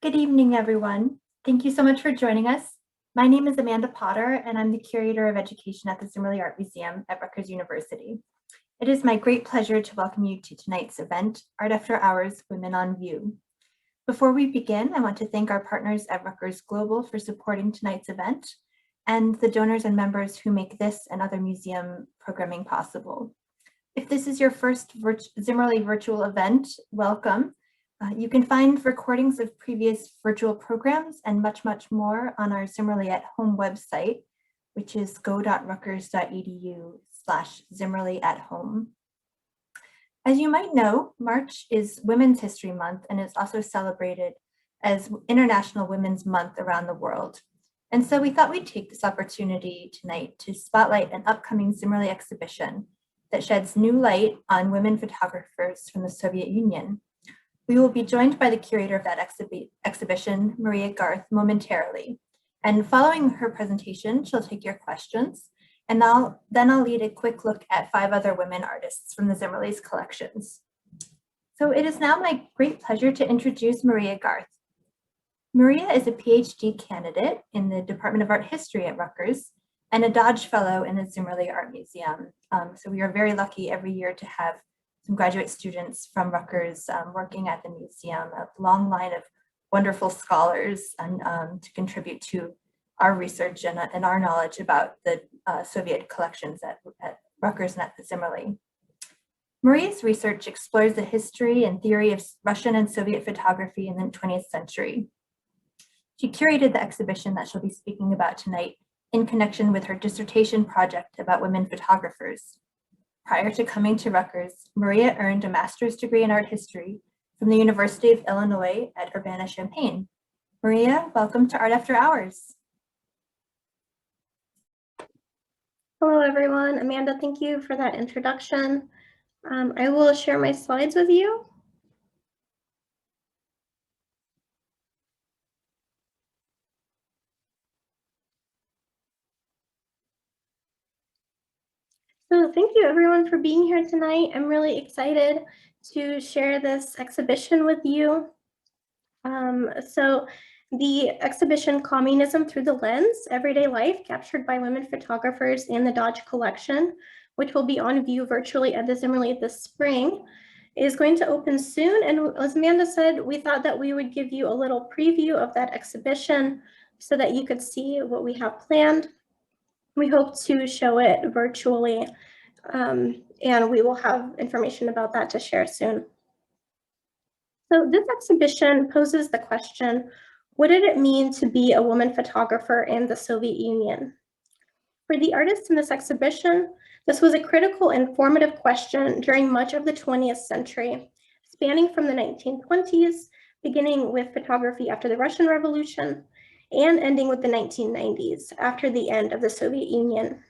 Good evening, everyone. Thank you so much for joining us. My name is Amanda Potter, and I'm the Curator of Education at the Zimmerli Art Museum at Rutgers University. It is my great pleasure to welcome you to tonight's event, Art After Hours, Women on View. Before we begin, I want to thank our partners at Rutgers Global for supporting tonight's event, and the donors and members who make this and other museum programming possible. If this is your first Zimmerli virtual event, welcome. You can find recordings of previous virtual programs and much, much more on our Zimmerli at Home website, which is go.rutgers.edu/Zimmerli at Home. As you might know, March is Women's History Month and is also celebrated as International Women's Month around the world. And so we thought we'd take this opportunity tonight to spotlight an upcoming Zimmerli exhibition that sheds new light on women photographers from the Soviet Union. We will be joined by the curator of that exhibition, Maria Garth, momentarily. And following her presentation, she'll take your questions. And then I'll lead a quick look at 5 other women artists from the Zimmerli's collections. So it is now my great pleasure to introduce Maria Garth. Maria is a Ph.D. candidate in the Department of Art History at Rutgers and a Dodge Fellow in the Zimmerli Art Museum. So we are very lucky every year to have some graduate students from Rutgers working at the museum, a long line of wonderful scholars and to contribute to our research and our knowledge about the Soviet collections at Rutgers and at the Zimmerli. Maria's research explores the history and theory of Russian and Soviet photography in the 20th century. She curated the exhibition that she'll be speaking about tonight in connection with her dissertation project about women photographers. Prior to coming to Rutgers, Maria earned a master's degree in art history from the University of Illinois at Urbana-Champaign. Maria, welcome to Art After Hours. Hello, everyone. Amanda, thank you for that introduction. I will share my slides with you. So thank you everyone for being here tonight. I'm really excited to share this exhibition with you. So the exhibition Communism Through the Lens, Everyday Life Captured by Women Photographers in the Dodge Collection, which will be on view virtually at the Zimmerli this spring, is going to open soon. And as Amanda said, we thought that we would give you a little preview of that exhibition so that you could see what we have planned. We hope to show it virtually, and we will have information about that to share soon. So this exhibition poses the question, what did it mean to be a woman photographer in the Soviet Union? For the artists in this exhibition, this was a critical and formative question during much of the 20th century, spanning from the 1920s, beginning with photography after the Russian Revolution, and ending with the 1990s, after the end of the Soviet Union.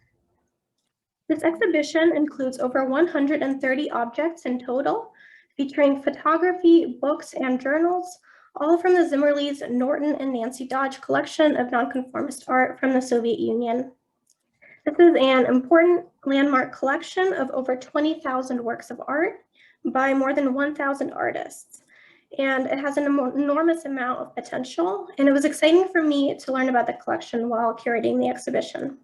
This exhibition includes over 130 objects in total, featuring photography, books, and journals, all from the Zimmerli's Norton and Nancy Dodge collection of nonconformist art from the Soviet Union. This is an important landmark collection of over 20,000 works of art by more than 1,000 artists. And it has an enormous amount of potential, and it was exciting for me to learn about the collection while curating the exhibition.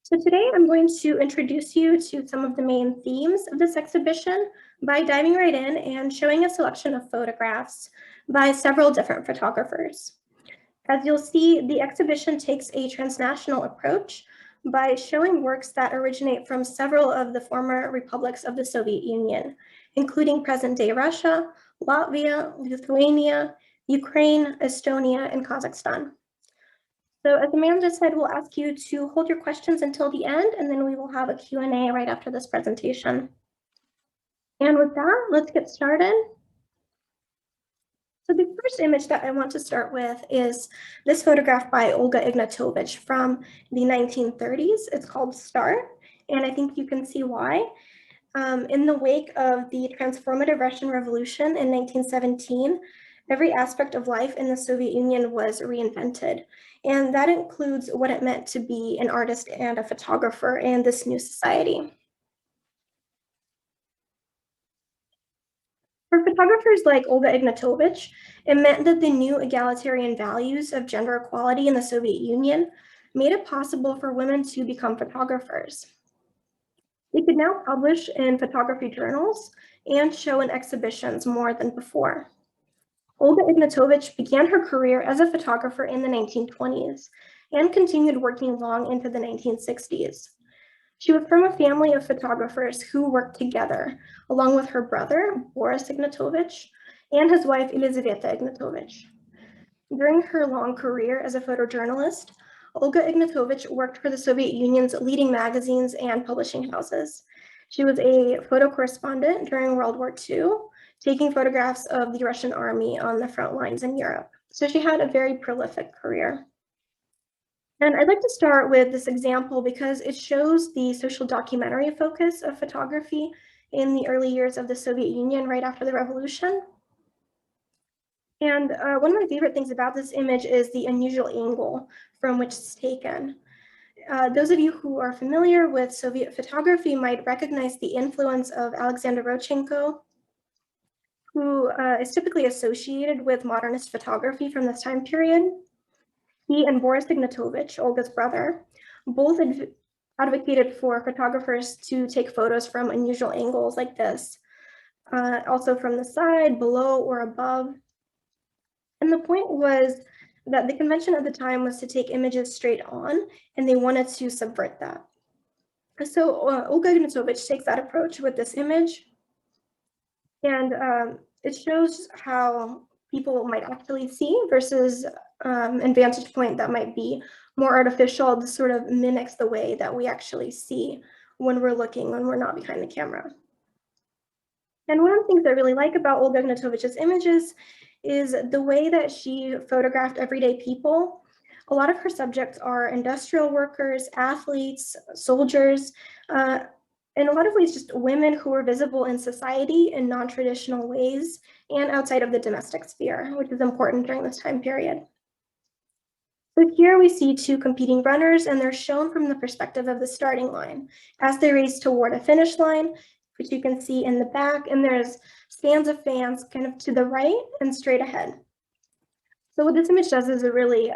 So today I'm going to introduce you to some of the main themes of this exhibition by diving right in and showing a selection of photographs by several different photographers. As you'll see, the exhibition takes a transnational approach by showing works that originate from several of the former republics of the Soviet Union, including present-day Russia, Latvia, Lithuania, Ukraine, Estonia, and Kazakhstan. So as Amanda said, we'll ask you to hold your questions until the end, and then we will have a Q&A right after this presentation. And with that, let's get started. So the first image that I want to start with is this photograph by Olga Ignatovich from the 1930s. It's called Start, and I think you can see why. In the wake of the transformative Russian Revolution in 1917, every aspect of life in the Soviet Union was reinvented. And that includes what it meant to be an artist and a photographer in this new society. For photographers like Olga Ignatovich, it meant that the new egalitarian values of gender equality in the Soviet Union made it possible for women to become photographers. They could now publish in photography journals and show in exhibitions more than before. Olga Ignatovich began her career as a photographer in the 1920s and continued working long into the 1960s. She was from a family of photographers who worked together, along with her brother, Boris Ignatovich, and his wife, Elizaveta Ignatovich. During her long career as a photojournalist, Olga Ignatovich worked for the Soviet Union's leading magazines and publishing houses. She was a photo correspondent during World War II, taking photographs of the Russian army on the front lines in Europe. So she had a very prolific career. And I'd like to start with this example because it shows the social documentary focus of photography in the early years of the Soviet Union right after the revolution. And one of my favorite things about this image is the unusual angle from which it's taken. Those of you who are familiar with Soviet photography might recognize the influence of Alexander Rodchenko, who is typically associated with modernist photography from this time period. He and Boris Ignatovich, Olga's brother, both advocated for photographers to take photos from unusual angles like this, also from the side, below, or above. And the point was that the convention at the time was to take images straight on, and they wanted to subvert that. So Olga Ignatovich takes that approach with this image, and it shows how people might actually see versus a vantage point that might be more artificial. This sort of mimics the way that we actually see when we're looking, when we're not behind the camera. And one of the things I really like about Olga Ignatovich's images is the way that she photographed everyday people. A lot of her subjects are industrial workers, athletes, soldiers, in a lot of ways just women who are visible in society in non-traditional ways and outside of the domestic sphere, which is important during this time period. So here we see two competing runners, and they're shown from the perspective of the starting line as they race toward a finish line, which you can see in the back, and there's stands of fans kind of to the right and straight ahead. So what this image does is it really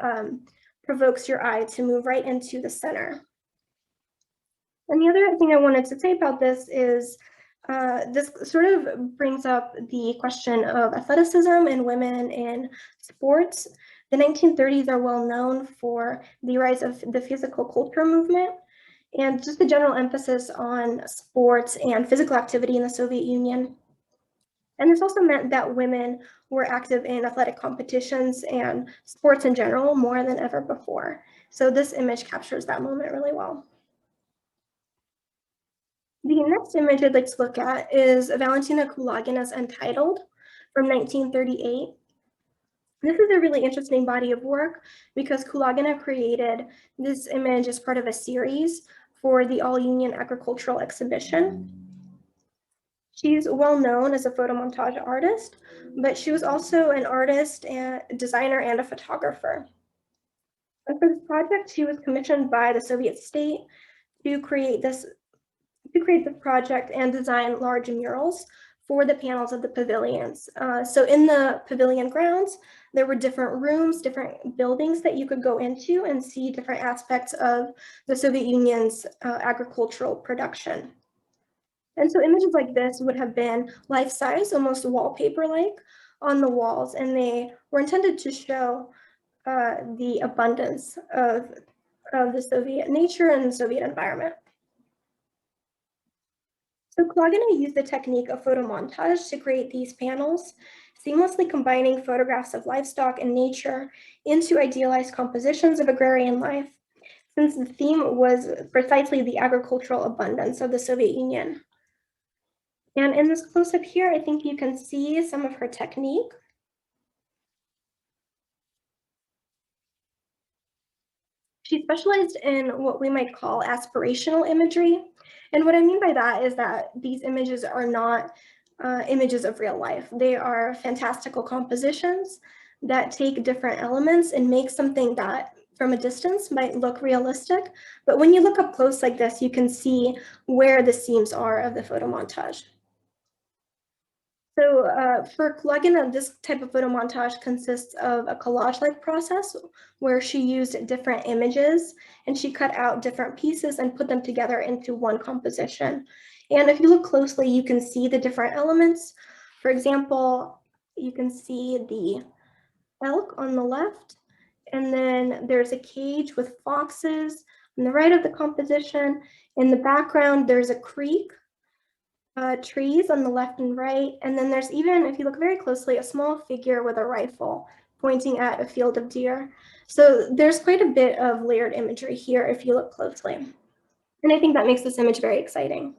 provokes your eye to move right into the center. And the other thing I wanted to say about this is this sort of brings up the question of athleticism and women in sports. The 1930s are well known for the rise of the physical culture movement and just the general emphasis on sports and physical activity in the Soviet Union. And this also meant that women were active in athletic competitions and sports in general more than ever before. So this image captures that moment really well. The next image I'd like to look at is Valentina Kulagina's Untitled from 1938. This is a really interesting body of work because Kulagina created this image as part of a series for the All-Union Agricultural Exhibition. She's well known as a photomontage artist, but she was also an artist and designer and a photographer. And for this project, she was commissioned by the Soviet state to create this project and design large murals for the panels of the pavilions. So in the pavilion grounds, there were different rooms, different buildings that you could go into and see different aspects of the Soviet Union's agricultural production. And so images like this would have been life-size, almost wallpaper-like on the walls, and they were intended to show the abundance of the Soviet nature and the Soviet environment. So Kulagina used the technique of photomontage to create these panels, seamlessly combining photographs of livestock and nature into idealized compositions of agrarian life, since the theme was precisely the agricultural abundance of the Soviet Union. And in this close-up here, I think you can see some of her technique. She specialized in what we might call aspirational imagery. And what I mean by that is that these images are not images of real life. They are fantastical compositions that take different elements and make something that from a distance might look realistic. But when you look up close like this, you can see where the seams are of the photomontage. So for Kulagina, this type of photo montage consists of a collage-like process where she used different images and she cut out different pieces and put them together into one composition. And if you look closely, you can see the different elements. For example, you can see the elk on the left, and then there's a cage with foxes on the right of the composition. In the background, there's a creek, trees on the left and right, and then there's even, if you look very closely, a small figure with a rifle pointing at a field of deer. So there's quite a bit of layered imagery here if you look closely. And I think that makes this image very exciting.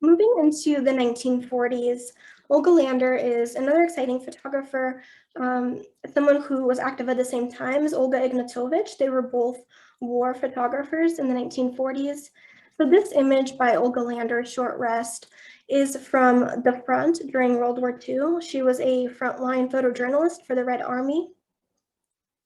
Moving into the 1940s, Olga Lander is another exciting photographer, someone who was active at the same time as Olga Ignatovich. They were both war photographers in the 1940s. So this image by Olga Lander, Short Rest, is from the front during World War II. She was a frontline photojournalist for the Red Army.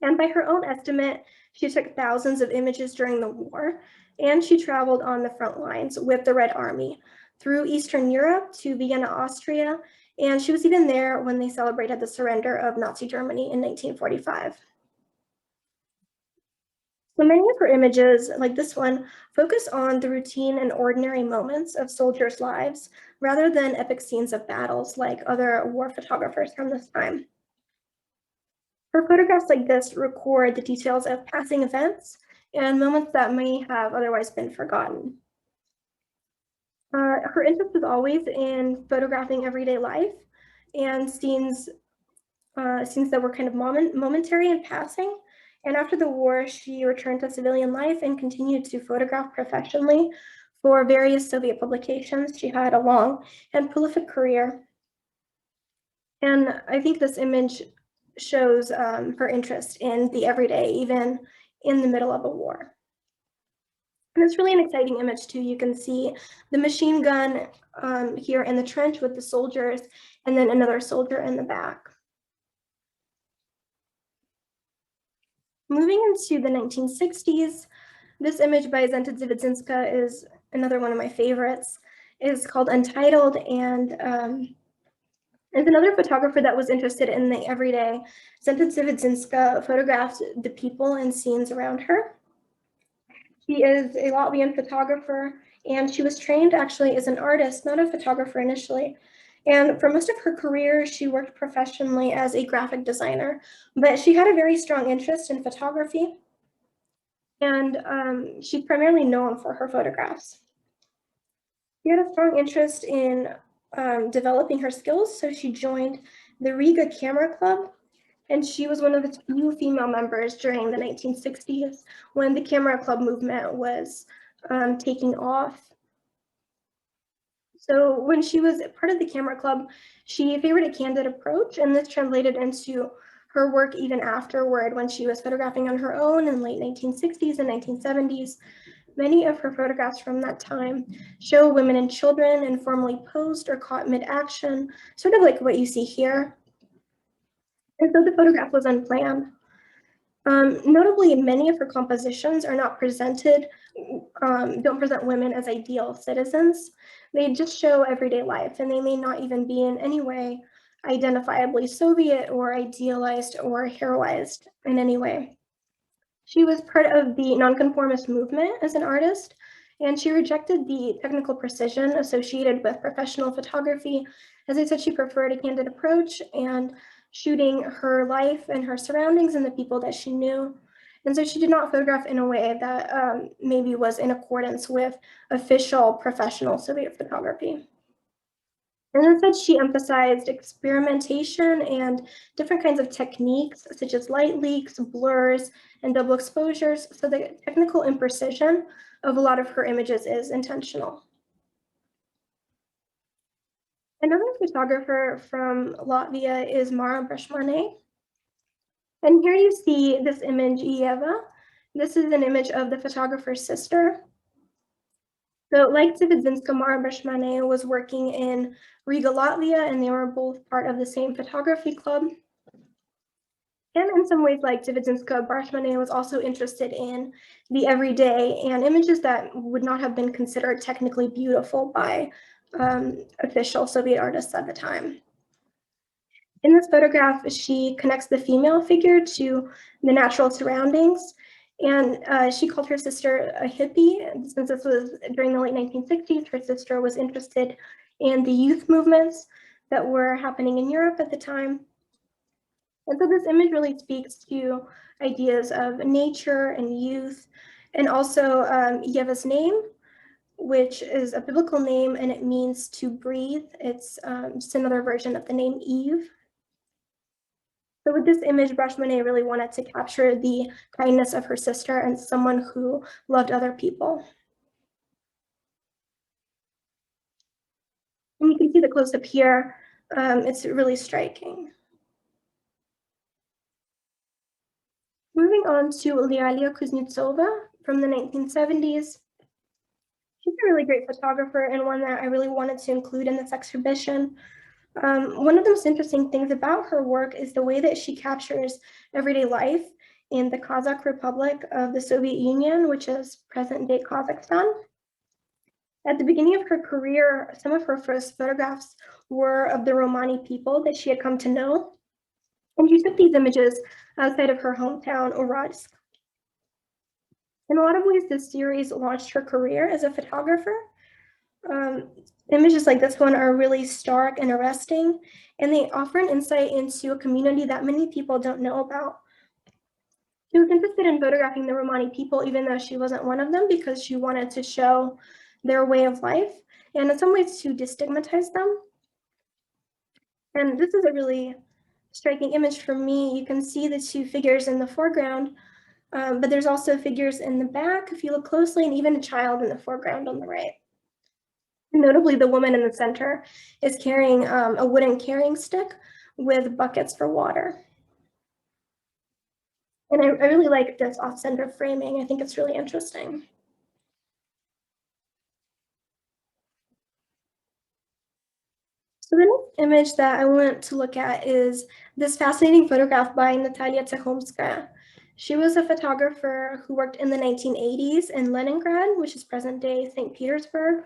And by her own estimate, she took thousands of images during the war, and she traveled on the front lines with the Red Army through Eastern Europe to Vienna, Austria, and she was even there when they celebrated the surrender of Nazi Germany in 1945. So many of her images, like this one, focus on the routine and ordinary moments of soldiers' lives, rather than epic scenes of battles like other war photographers from this time. Her photographs like this record the details of passing events and moments that may have otherwise been forgotten. Her interest was always in photographing everyday life and scenes that were kind of momentary and passing. And after the war, she returned to civilian life and continued to photograph professionally for various Soviet publications. She had a long and prolific career. And I think this image shows her interest in the everyday, even in the middle of a war. And it's really an exciting image too. You can see the machine gun here in the trench with the soldiers, and then another soldier in the back. Moving into the 1960s, this image by Zenta Dzivitzinska is another one of my favorites. It's called Untitled, and is another photographer that was interested in the everyday. Zenta Dzivitzinska photographed the people and scenes around her. She is a Latvian photographer, and she was trained actually as an artist, not a photographer initially. And for most of her career, she worked professionally as a graphic designer, but she had a very strong interest in photography, and she's primarily known for her photographs. She had a strong interest in developing her skills, so she joined the Riga Camera Club, and she was one of the few female members during the 1960s when the camera club movement was taking off. So when she was part of the camera club, she favored a candid approach, and this translated into her work even afterward when she was photographing on her own in late 1960s and 1970s. Many of her photographs from that time show women and children informally posed or caught mid-action, sort of like what you see here. And so the photograph was unplanned. Notably, many of her compositions are not presented, don't present women as ideal citizens. They just show everyday life, and they may not even be in any way identifiably Soviet or idealized or heroized in any way. She was part of the nonconformist movement as an artist, and she rejected the technical precision associated with professional photography. As I said, she preferred a candid approach and shooting her life and her surroundings and the people that she knew. And so she did not photograph in a way that maybe was in accordance with official professional Soviet photography. And instead, she emphasized experimentation and different kinds of techniques, such as light leaks, blurs, and double exposures, so the technical imprecision of a lot of her images is intentional. Another photographer from Latvia is Mara Brešmane. And here you see this image, Ieva. This is an image of the photographer's sister. So like Dzivitzinska, Mara Brešmane was working in Riga, Latvia, and they were both part of the same photography club. And in some ways, like Javidzinska, Barshmané was also interested in the everyday and images that would not have been considered technically beautiful by official Soviet artists at the time. In this photograph, she connects the female figure to the natural surroundings, and she called her sister a hippie. Since this was during the late 1960s, her sister was interested in the youth movements that were happening in Europe at the time. And so this image really speaks to ideas of nature and youth, and also Yeva's name, which is a biblical name, and it means to breathe. It's just another version of the name Eve. So with this image, Barshmané really wanted to capture the kindness of her sister and someone who loved other people. And you can see the close-up here. It's really striking. Moving on to Lialia Kuznetsova from the 1970s. She's a really great photographer and one that I really wanted to include in this exhibition. One of the most interesting things about her work is the way that she captures everyday life in the Kazakh Republic of the Soviet Union, which is present-day Kazakhstan. At the beginning of her career, some of her first photographs were of the Romani people that she had come to know. And she took these images outside of her hometown, Oradsk. In a lot of ways, this series launched her career as a photographer. Images like this one are really stark and arresting, and they offer an insight into a community that many people don't know about. She was interested in photographing the Romani people, even though she wasn't one of them, because she wanted to show their way of life, and in some ways to destigmatize them. And this is a really striking image for me. You can see the two figures in the foreground, but there's also figures in the back if you look closely, and even a child in the foreground on the right. Notably, the woman in the center is carrying a wooden carrying stick with buckets for water. And I really like this off-center framing. I think it's really interesting. So the next image that I want to look at is this fascinating photograph by Natalia Tsakhomskaya. She was a photographer who worked in the 1980s in Leningrad, which is present-day St. Petersburg.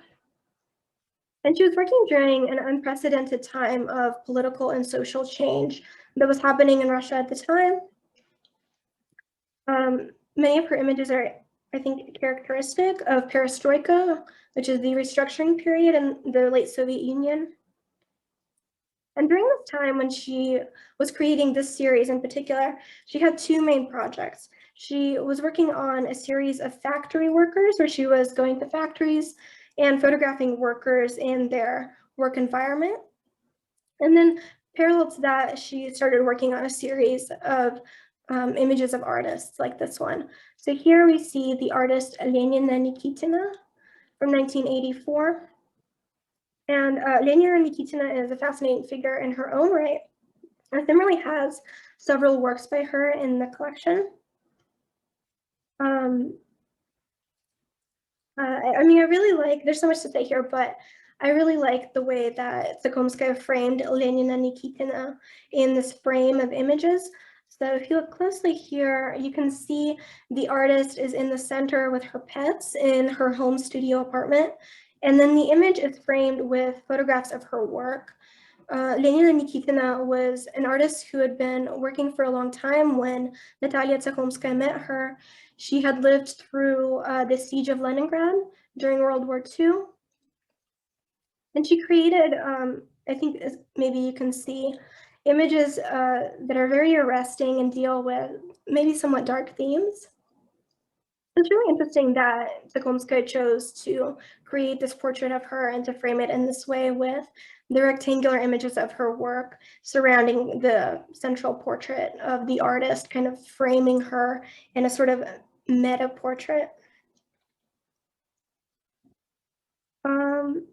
And she was working during an unprecedented time of political and social change that was happening in Russia at the time. Many of her images are, I think, characteristic of perestroika, which is the restructuring period in the late Soviet Union. And during this time, when she was creating this series in particular, she had two main projects. She was working on a series of factory workers, where she was going to factories and photographing workers in their work environment. And then parallel to that, she started working on a series of images of artists like this one. So here we see the artist Lenina Nikitina from 1984. And Lenina Nikitina is a fascinating figure in her own right. Zimmerli has several works by her in the collection. I mean, I really like, there's so much to say here, but I really like the way that Tsakhomskaya framed Lenina Nikitina in this frame of images. So if you look closely here, you can see the artist is in the center with her pets in her home studio apartment. And then the image is framed with photographs of her work. Lenina Nikitina was an artist who had been working for a long time when Natalia Tsakhomskaya met her. She had lived through the siege of Leningrad during World War II. And she created, I think maybe you can see, images that are very arresting and deal with maybe somewhat dark themes. It's really interesting that Tsakhomskaya chose to create this portrait of her and to frame it in this way with the rectangular images of her work surrounding the central portrait of the artist, kind of framing her in a sort of meta portrait. So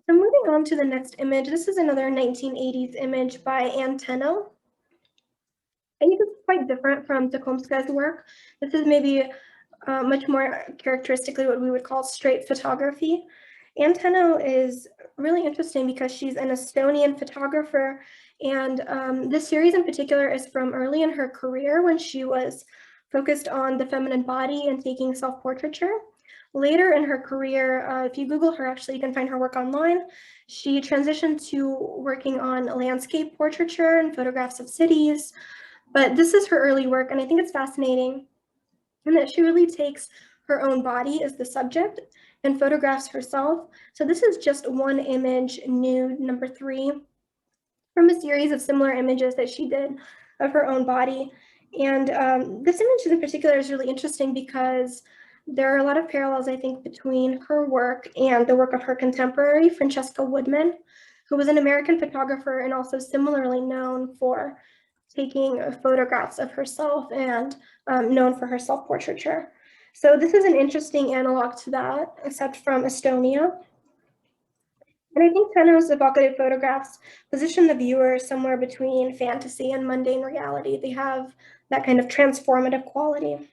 moving on to the next image, this is another 1980s image by Antenno. And it's quite different from Tsakhomskaya's work. This is maybe much more characteristically what we would call straight photography. Antenno is really interesting because she's an Estonian photographer, And this series in particular is from early in her career when she was focused on the feminine body and taking self-portraiture. Later in her career, if you Google her, actually, you can find her work online. She transitioned to working on landscape portraiture and photographs of cities. But this is her early work, and I think it's fascinating in that she really takes her own body as the subject and photographs herself. So this is just one image, nude number 3, from a series of similar images that she did of her own body. And this image in particular is really interesting because there are a lot of parallels, I think, between her work and the work of her contemporary, Francesca Woodman, who was an American photographer and also similarly known for taking photographs of herself and known for her self-portraiture. So this is an interesting analog to that, except from Estonia. And I think Tenno's evocative photographs position the viewer somewhere between fantasy and mundane reality. They have that kind of transformative quality.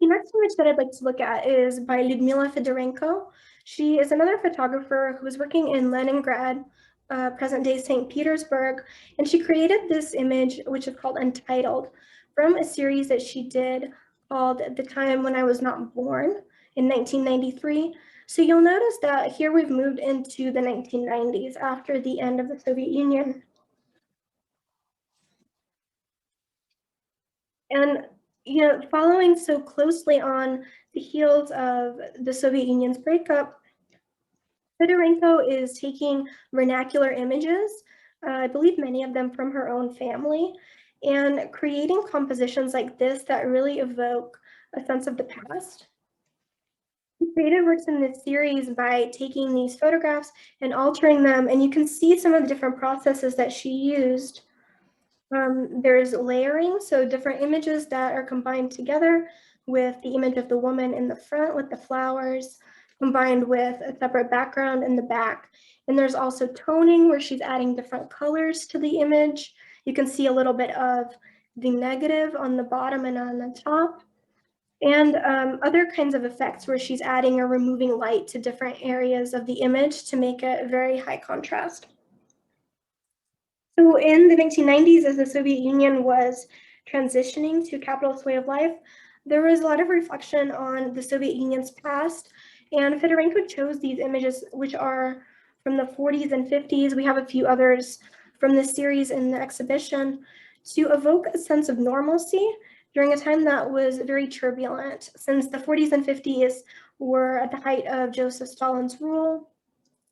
The next image that I'd like to look at is by Lyudmila Fedorenko. She is another photographer who was working in Leningrad, present-day St. Petersburg, and she created this image, which is called Untitled, from a series that she did called The Time When I Was Not Born in 1993. So you'll notice that here we've moved into the 1990s after the end of the Soviet Union. And following so closely on the heels of the Soviet Union's breakup, Fedorenko is taking vernacular images, I believe many of them from her own family, and creating compositions like this that really evoke a sense of the past. She created works in this series by taking these photographs and altering them, and you can see some of the different processes that she used. There's layering, so different images that are combined together with the image of the woman in the front with the flowers, combined with a separate background in the back. And there's also toning where she's adding different colors to the image. You can see a little bit of the negative on the bottom and on the top. And other kinds of effects where she's adding or removing light to different areas of the image to make it very high contrast. So in the 1990s, as the Soviet Union was transitioning to a capitalist way of life, there was a lot of reflection on the Soviet Union's past, and Fedorenko chose these images, which are from the 40s and 50s. We have a few others from this series in the exhibition, to evoke a sense of normalcy during a time that was very turbulent, since the 40s and 50s were at the height of Joseph Stalin's rule,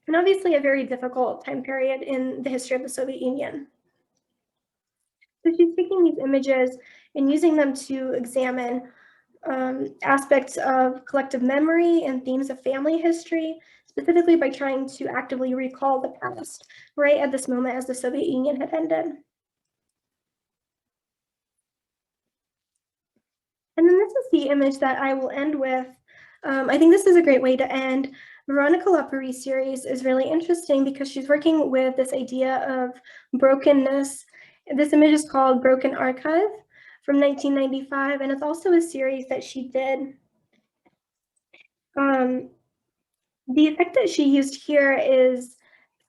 and obviously a very difficult time period in the history of the Soviet Union. So she's taking these images and using them to examine aspects of collective memory and themes of family history, specifically by trying to actively recall the past, right at this moment as the Soviet Union had ended. And then this is the image that I will end with. I think this is a great way to end. Veronica Lapoury's series is really interesting because she's working with this idea of brokenness. This image is called Broken Archive from 1995, and it's also a series that she did. The effect that she used here is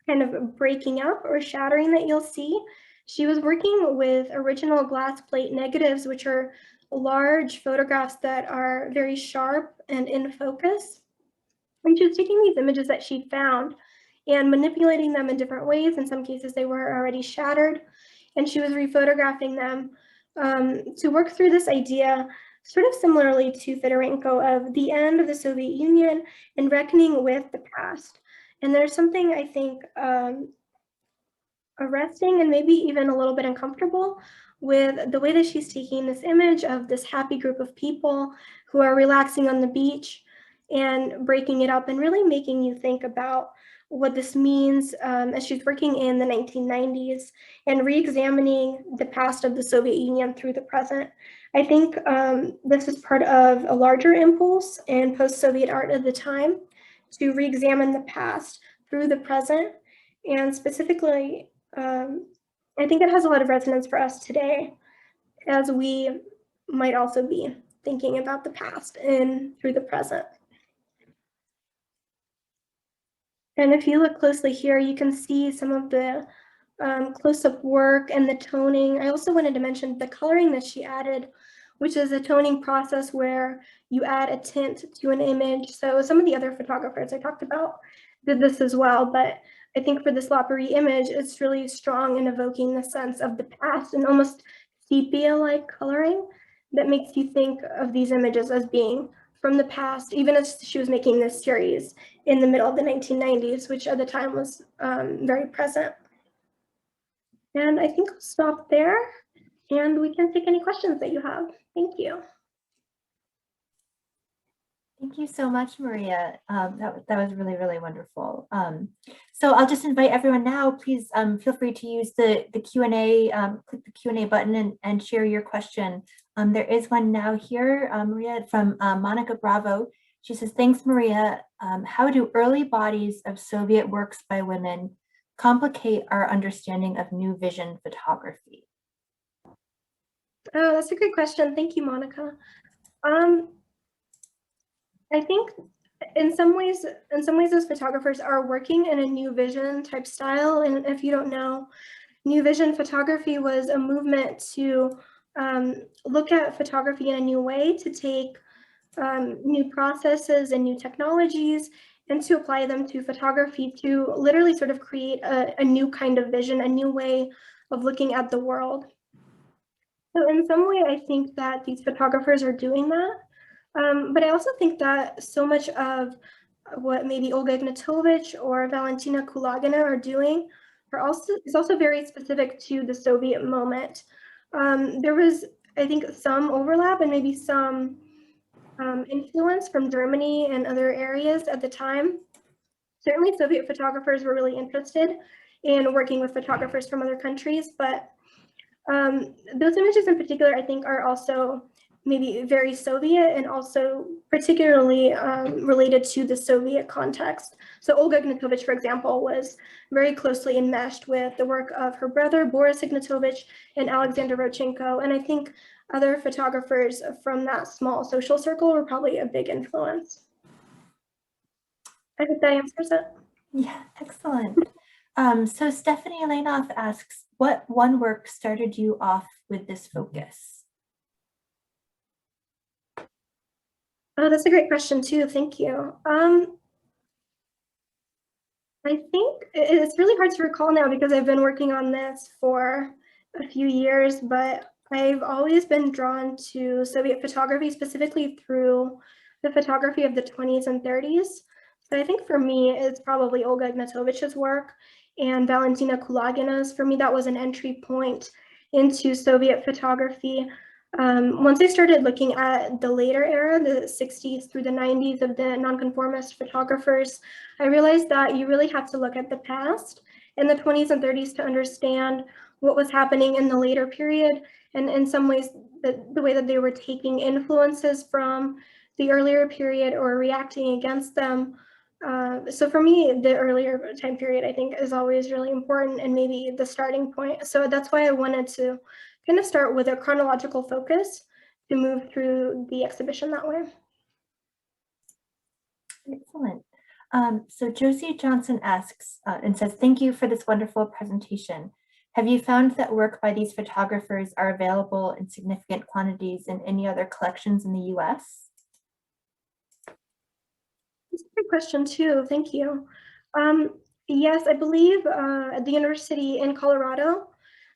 kind of breaking up or shattering that you'll see. She was working with original glass plate negatives, which are large photographs that are very sharp and in focus. And she was taking these images that she found and manipulating them in different ways. In some cases, they were already shattered, and she was rephotographing them to work through this idea, sort of similarly to Fedorenko, of the end of the Soviet Union and reckoning with the past. And there's something, I think, arresting and maybe even a little bit uncomfortable with the way that she's taking this image of this happy group of people who are relaxing on the beach and breaking it up and really making you think about what this means as she's working in the 1990s and re-examining the past of the Soviet Union through the present. I think this is part of a larger impulse in post-Soviet art at the time to re-examine the past through the present, and specifically I think it has a lot of resonance for us today, as we might also be thinking about the past and through the present. And if you look closely here, you can see some of the close-up work and the toning. I also wanted to mention the coloring that she added, which is a toning process where you add a tint to an image. So some of the other photographers I talked about did this as well, but I think for this Lapéry image, it's really strong in evoking the sense of the past and almost sepia-like coloring that makes you think of these images as being from the past, even as she was making this series in the middle of the 1990s, which at the time was very present. And I think I'll stop there and we can take any questions that you have. Thank you. Thank you so much, Maria. That was really, really wonderful. So I'll just invite everyone now, please feel free to use the Q&A, click the Q&A button and share your question. There is one now here, Maria, from Monica Bravo. She says, thanks, Maria. How do early bodies of Soviet works by women complicate our understanding of new vision photography? Oh, that's a good question. Thank you, Monica. I think in some ways, those photographers are working in a new vision type style. And if you don't know, new vision photography was a movement to look at photography in a new way, to take new processes and new technologies and to apply them to photography to literally sort of create a new kind of vision, a new way of looking at the world. So in some way, I think that these photographers are doing that. But I also think that so much of what maybe Olga Ignatovich or Valentina Kulagina are doing is also very specific to the Soviet moment. There was, I think, some overlap and maybe some influence from Germany and other areas at the time. Certainly Soviet photographers were really interested in working with photographers from other countries, but those images in particular, I think, are also maybe very Soviet and also particularly related to the Soviet context. So Olga Ignatovich, for example, was very closely enmeshed with the work of her brother, Boris Ignatovich, and Alexander Rodchenko. And I think other photographers from that small social circle were probably a big influence. I hope that answers it. Yeah, excellent. So Stephanie Lanoff asks, what one work started you off with this focus? Oh, that's a great question too. Thank you. I think it's really hard to recall now because I've been working on this for a few years, but I've always been drawn to Soviet photography, specifically through the photography of the 20s and 30s. So I think for me, it's probably Olga Ignatovich's work and Valentina Kulagina's. For me, that was an entry point into Soviet photography. Once I started looking at the later era, the 60s through the 90s of the nonconformist photographers, I realized that you really have to look at the past in the 20s and 30s to understand what was happening in the later period, and in some ways the way that they were taking influences from the earlier period or reacting against them. So for me, the earlier time period, I think, is always really important and maybe the starting point. So that's why I wanted to kind of start with a chronological focus to move through the exhibition that way. Excellent. So Josie Johnson asks and says, thank you for this wonderful presentation. Have you found that work by these photographers are available in significant quantities in any other collections in the US? That's a good question too, thank you. Yes, I believe at the university in Colorado,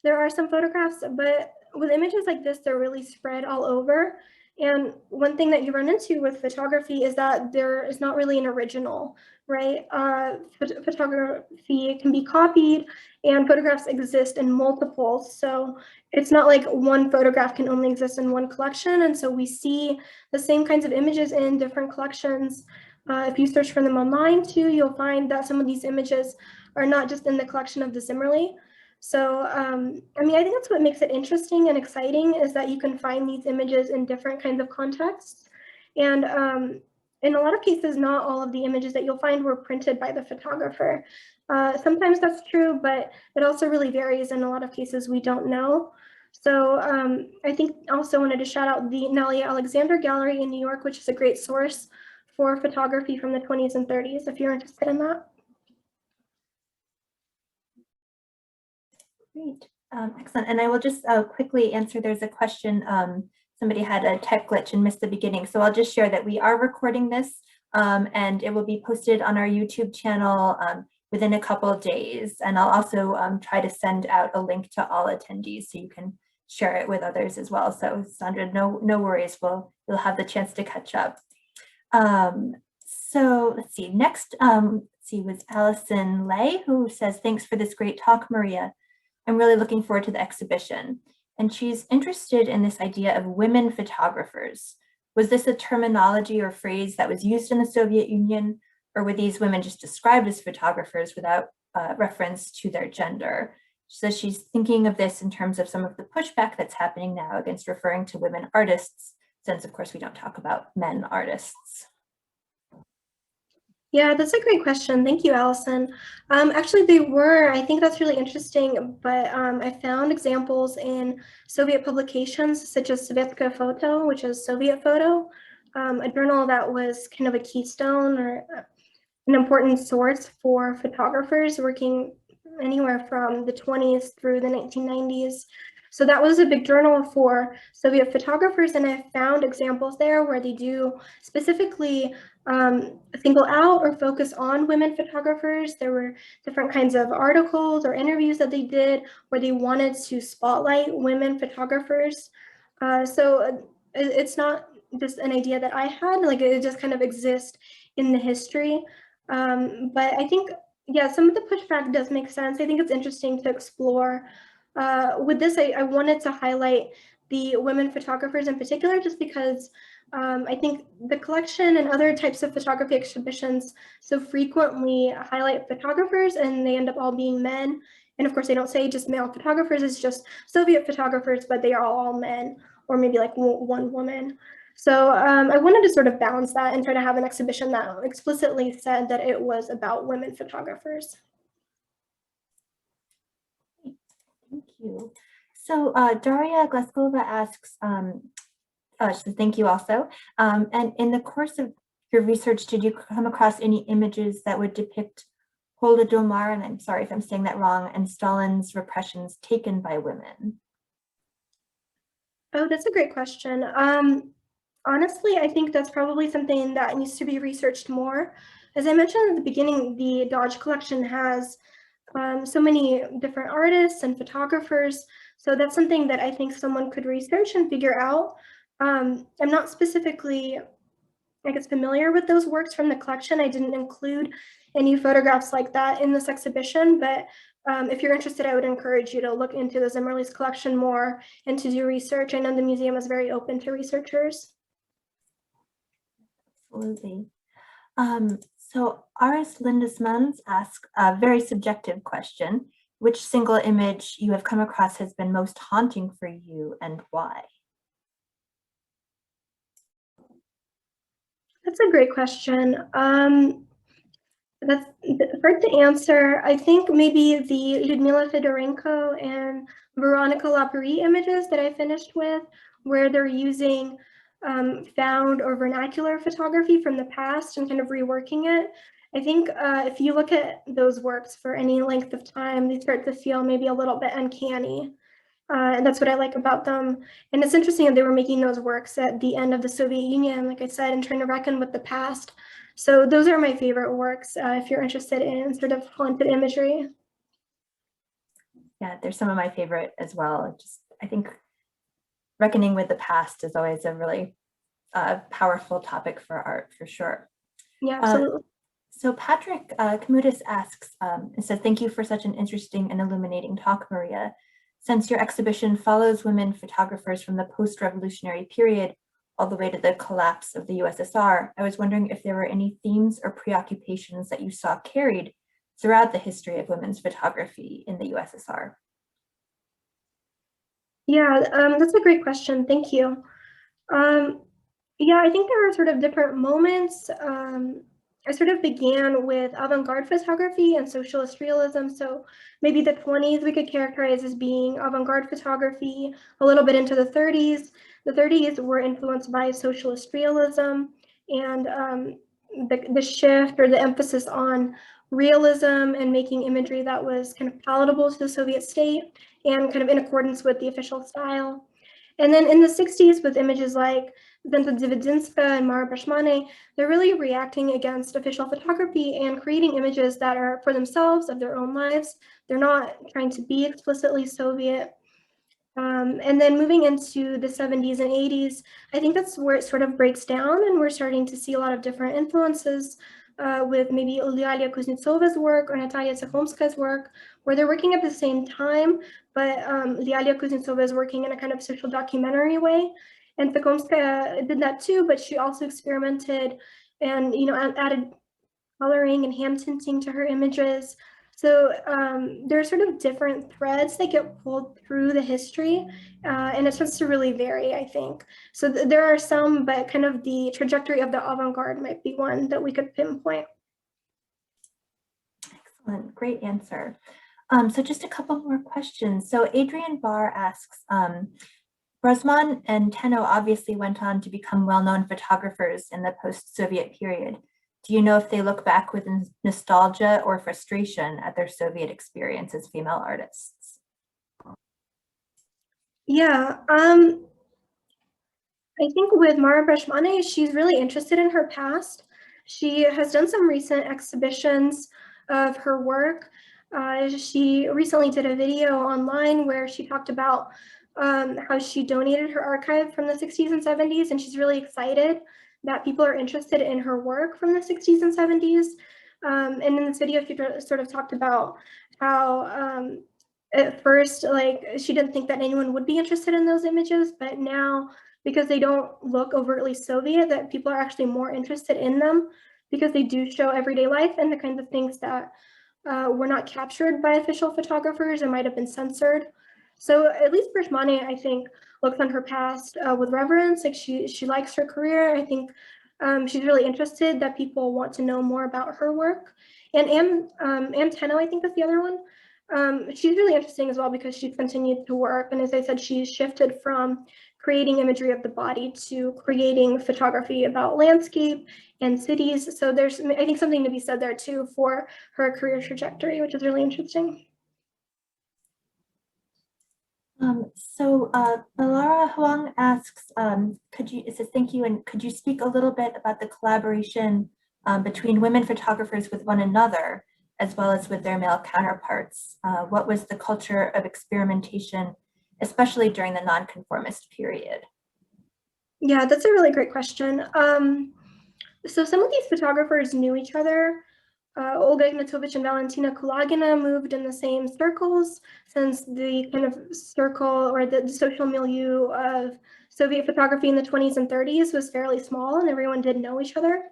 there are some photographs, but with images like this, they're really spread all over. And one thing that you run into with photography is that there is not really an original, right? Photography can be copied and photographs exist in multiples. So it's not like one photograph can only exist in one collection. And so we see the same kinds of images in different collections. If you search for them online too, you'll find that some of these images are not just in the collection of the Zimmerli. So, I mean, I think that's what makes it interesting and exciting, is that you can find these images in different kinds of contexts. And in a lot of cases, not all of the images that you'll find were printed by the photographer. Sometimes that's true, but it also really varies. In a lot of cases, we don't know. So I think also wanted to shout out the Nalia Alexander Gallery in New York, which is a great source for photography from the 20s and 30s, if you're interested in that. Great, excellent. And I will just quickly answer, there's a question, somebody had a tech glitch and missed the beginning. So I'll just share that we are recording this and it will be posted on our YouTube channel within a couple of days. And I'll also try to send out a link to all attendees so you can share it with others as well. So Sandra, no worries, you'll have the chance to catch up. So let's see, next, was Allison Lay, who says, thanks for this great talk, Maria. I'm really looking forward to the exhibition. And she's interested in this idea of women photographers. Was this a terminology or phrase that was used in the Soviet Union, or were these women just described as photographers without reference to their gender? So she's thinking of this in terms of some of the pushback that's happening now against referring to women artists, since of course we don't talk about men artists. Yeah, that's a great question. Thank you, Allison. Actually, they were. I think that's really interesting, but I found examples in Soviet publications such as Sovetskaya Photo, which is Soviet photo, a journal that was kind of a keystone or an important source for photographers working anywhere from the 20s through the 1990s. So that was a big journal for Soviet photographers, and I found examples there where they do specifically single out or focus on women photographers. There were different kinds of articles or interviews that they did where they wanted to spotlight women photographers. So it's not just an idea that I had, like it just kind of exists in the history. But I think, yeah, some of the pushback does make sense. I think it's interesting to explore. With this, I wanted to highlight the women photographers in particular, just because I think the collection and other types of photography exhibitions so frequently highlight photographers and they end up all being men. And of course, they don't say just male photographers, it's just Soviet photographers, but they are all men, or maybe like one woman. So I wanted to sort of balance that and try to have an exhibition that explicitly said that it was about women photographers. Thank you. So Daria Glaskova asks, so thank you also. And in the course of your research, did you come across any images that would depict Holodomor, and I'm sorry if I'm saying that wrong, and Stalin's repressions taken by women? Oh, that's a great question. Honestly, I think that's probably something that needs to be researched more. As I mentioned at the beginning, the Dodge collection has so many different artists and photographers. So that's something that I think someone could research and figure out. I'm not specifically, I guess, familiar with those works from the collection. I didn't include any photographs like that in this exhibition, but if you're interested, I would encourage you to look into the Zimmerli's collection more and to do research. I know the museum is very open to researchers. Absolutely. So Aris Lindesmans asks a very subjective question. Which single image you have come across has been most haunting for you and why? That's a great question. That's hard to answer. I think maybe the Lyudmila Fedorenko and Veronica Lapéry images that I finished with, where they're using found or vernacular photography from the past and kind of reworking it. I think if you look at those works for any length of time, they start to feel maybe a little bit uncanny. And that's what I like about them. And it's interesting that they were making those works at the end of the Soviet Union, like I said, and trying to reckon with the past. So those are my favorite works, if you're interested in sort of haunted imagery. Yeah, they're some of my favorite as well. Just, I think reckoning with the past is always a really powerful topic for art, for sure. Yeah, absolutely. So Patrick Kamudis asks, and says, thank you for such an interesting and illuminating talk, Maria. Since your exhibition follows women photographers from the post-revolutionary period all the way to the collapse of the USSR, I was wondering if there were any themes or preoccupations that you saw carried throughout the history of women's photography in the USSR. Yeah, that's a great question. Thank you. Yeah, I think there are sort of different moments. I sort of began with avant-garde photography and socialist realism. So maybe the 20s we could characterize as being avant-garde photography, a little bit into the 30s. The 30s were influenced by socialist realism and the shift or the emphasis on realism and making imagery that was kind of palatable to the Soviet state and kind of in accordance with the official style. And then in the 60s, with images like Zenta Dziewidzinska and Mara Brashmane, they're really reacting against official photography and creating images that are for themselves, of their own lives. They're not trying to be explicitly Soviet. And then moving into the 70s and 80s, I think that's where it sort of breaks down, and we're starting to see a lot of different influences with maybe Lialia Kuznetsova's work or Natalia Tsakhomska's work, where they're working at the same time, but Lialia Kuznetsova is working in a kind of social documentary way. And Tsakhomska did that too, but she also experimented and, you know, added coloring and hand tinting to her images. So there are sort of different threads that get pulled through the history, and it starts to really vary, I think. So there are some, but kind of the trajectory of the avant-garde might be one that we could pinpoint. Excellent, great answer. So just a couple more questions. So Adrian Barr asks, Brosman and Tenno obviously went on to become well-known photographers in the post-Soviet period. Do you know if they look back with nostalgia or frustration at their Soviet experience as female artists? Yeah, I think with Mara Brashmane, she's really interested in her past. She has done some recent exhibitions of her work. She recently did a video online where she talked about how she donated her archive from the 60s and 70s, and she's really excited that people are interested in her work from the 60s and 70s. And in this video, she sort of talked about how at first, like, she didn't think that anyone would be interested in those images, but now, because they don't look overtly Soviet, that people are actually more interested in them because they do show everyday life and the kinds of things that were not captured by official photographers and might have been censored. So at least Brashmane, I think, looks on her past with reverence. Like she likes her career. I think she's really interested that people want to know more about her work. And Tenno, I think, is the other one. She's really interesting as well because she's continued to work. And as I said, she's shifted from creating imagery of the body to creating photography about landscape and cities. So there's, I think, something to be said there too for her career trajectory, which is really interesting. Balara Huang asks, it says, thank you, and could you speak a little bit about the collaboration between women photographers with one another, as well as with their male counterparts? What was the culture of experimentation, especially during the nonconformist period? Yeah, that's a really great question. So some of these photographers knew each other. Olga Ignatovich and Valentina Kulagina moved in the same circles, since the kind of circle or the social milieu of Soviet photography in the 20s and 30s was fairly small and everyone did know each other.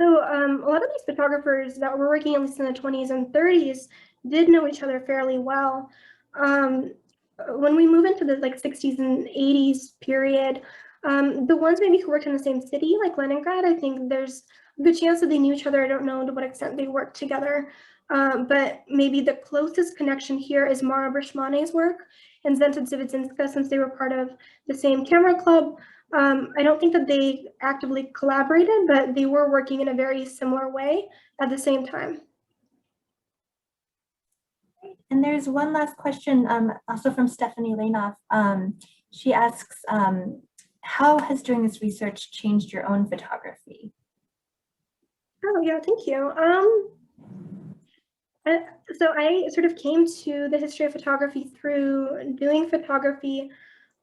So a lot of these photographers that were working at least in the 20s and 30s did know each other fairly well. When we move into the 60s and 80s period, the ones maybe who worked in the same city, like Leningrad, I think there's a good chance that they knew each other. I don't know to what extent they worked together, but maybe the closest connection here is Mara Brashmane's work and Zenta Dziewidzinska, since they were part of the same camera club. I don't think that they actively collaborated, but they were working in a very similar way at the same time. And there's one last question, also from Stephanie Lanoff. She asks, how has doing this research changed your own photography? Oh, yeah, thank you. So I sort of came to the history of photography through doing photography.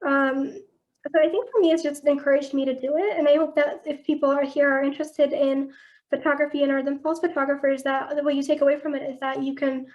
So I think for me, it's just encouraged me to do it. And I hope that if people are here are interested in photography and are themselves photographers, that what you take away from it is that you can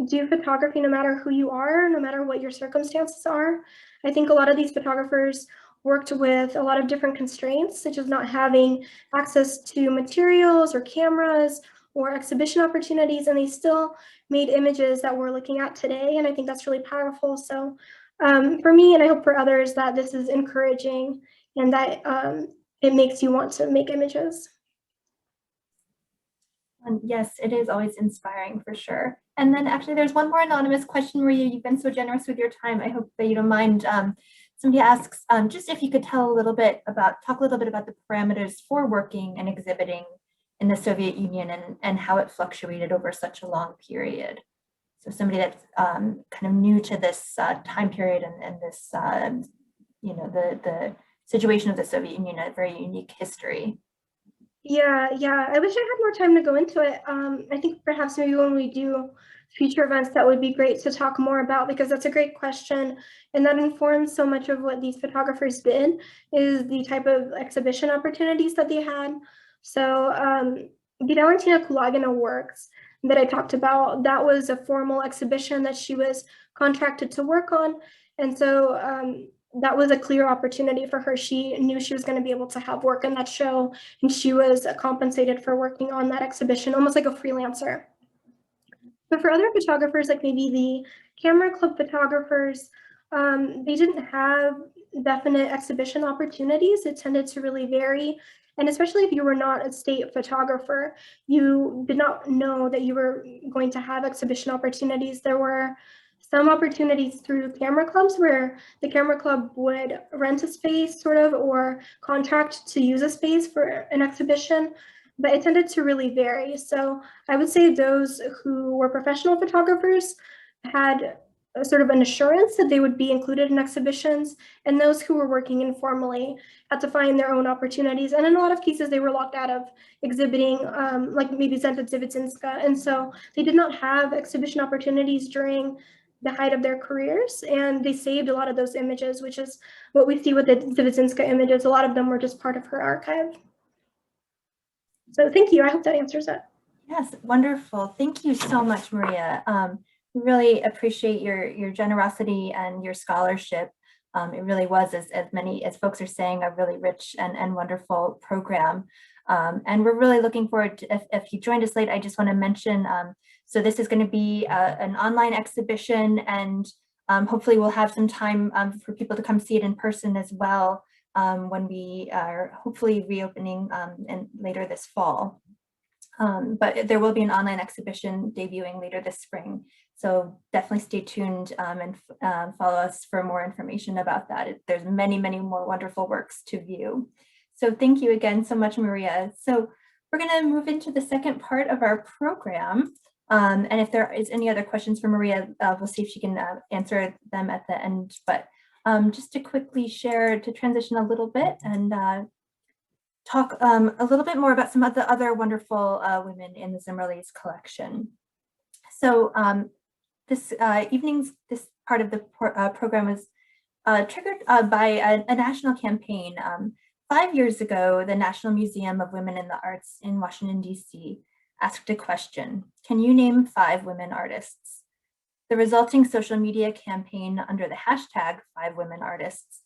do photography no matter who you are, no matter what your circumstances are. I think a lot of these photographers worked with a lot of different constraints, such as not having access to materials or cameras or exhibition opportunities, and they still made images that we're looking at today. And I think that's really powerful. So for me, and I hope for others, that this is encouraging and that it makes you want to make images. And yes, it is always inspiring for sure. And then actually there's one more anonymous question, Maria. You've been so generous with your time. I hope that you don't mind. Somebody asks, just if you could talk a little bit about the parameters for working and exhibiting in the Soviet Union and how it fluctuated over such a long period. So somebody that's kind of new to this time period and this, the situation of the Soviet Union, a very unique history. Yeah, I wish I had more time to go into it. I think perhaps maybe when we do future events, that would be great to talk more about, because that's a great question. And that informs so much of what these photographers did, is the type of exhibition opportunities that they had. So the Valentina Kulagina works that I talked about, that was a formal exhibition that she was contracted to work on. And so that was a clear opportunity for her. She knew she was going to be able to have work in that show, and she was compensated for working on that exhibition, almost like a freelancer. But for other photographers, like maybe the camera club photographers, they didn't have definite exhibition opportunities. It tended to really vary. And especially if you were not a state photographer, you did not know that you were going to have exhibition opportunities. There were some opportunities through camera clubs where the camera club would rent a space sort of, or contract to use a space for an exhibition, but it tended to really vary. So I would say those who were professional photographers had a sort of an assurance that they would be included in exhibitions, and those who were working informally had to find their own opportunities. And in a lot of cases, they were locked out of exhibiting, like maybe Zenta Dzivitsinska. And so they did not have exhibition opportunities during the height of their careers, and they saved a lot of those images, which is what we see with the Dzivitsinska images. A lot of them were just part of her archive. So thank you. I hope that answers it. Yes, wonderful. Thank you so much, Maria. We really appreciate your generosity and your scholarship. It really was, as many as folks are saying, a really rich and wonderful program. And we're really looking forward to, if you joined us late, I just want to mention, so this is going to be an online exhibition, and hopefully we'll have some time for people to come see it in person as well, when we are hopefully reopening later this fall. But there will be an online exhibition debuting later this spring. So definitely stay tuned and follow us for more information about that. There's many, many more wonderful works to view. So thank you again so much, Maria. So we're going to move into the second part of our program. And if there is any other questions for Maria, we'll see if she can answer them at the end. But just to quickly share, to transition a little bit and talk a little bit more about some of the other wonderful women in the Zimmerli's collection. So this part of the program was triggered by a national campaign. 5 years ago, the National Museum of Women in the Arts in Washington, D.C. asked a question: can you name 5 women artists? The resulting social media campaign under the hashtag 5womenartists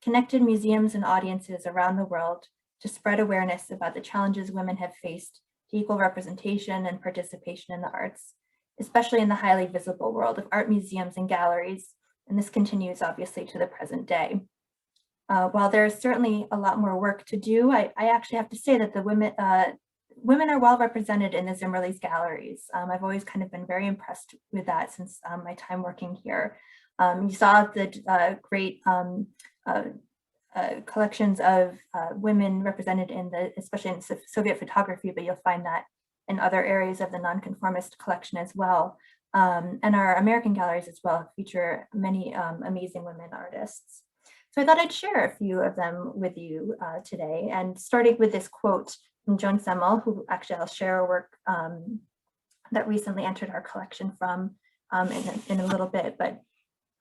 connected museums and audiences around the world to spread awareness about the challenges women have faced to equal representation and participation in the arts, especially in the highly visible world of art museums and galleries, and this continues obviously to the present day. While there is certainly a lot more work to do, I actually have to say that the women are well represented in the Zimmerli's galleries. I've always kind of been very impressed with that since my time working here. You saw the great collections of women represented especially in Soviet photography, but you'll find that in other areas of the nonconformist collection as well. And our American galleries as well feature many amazing women artists. So I thought I'd share a few of them with you today, and starting with this quote from Joan Semmel, who actually I'll share a work that recently entered our collection from in a little bit, but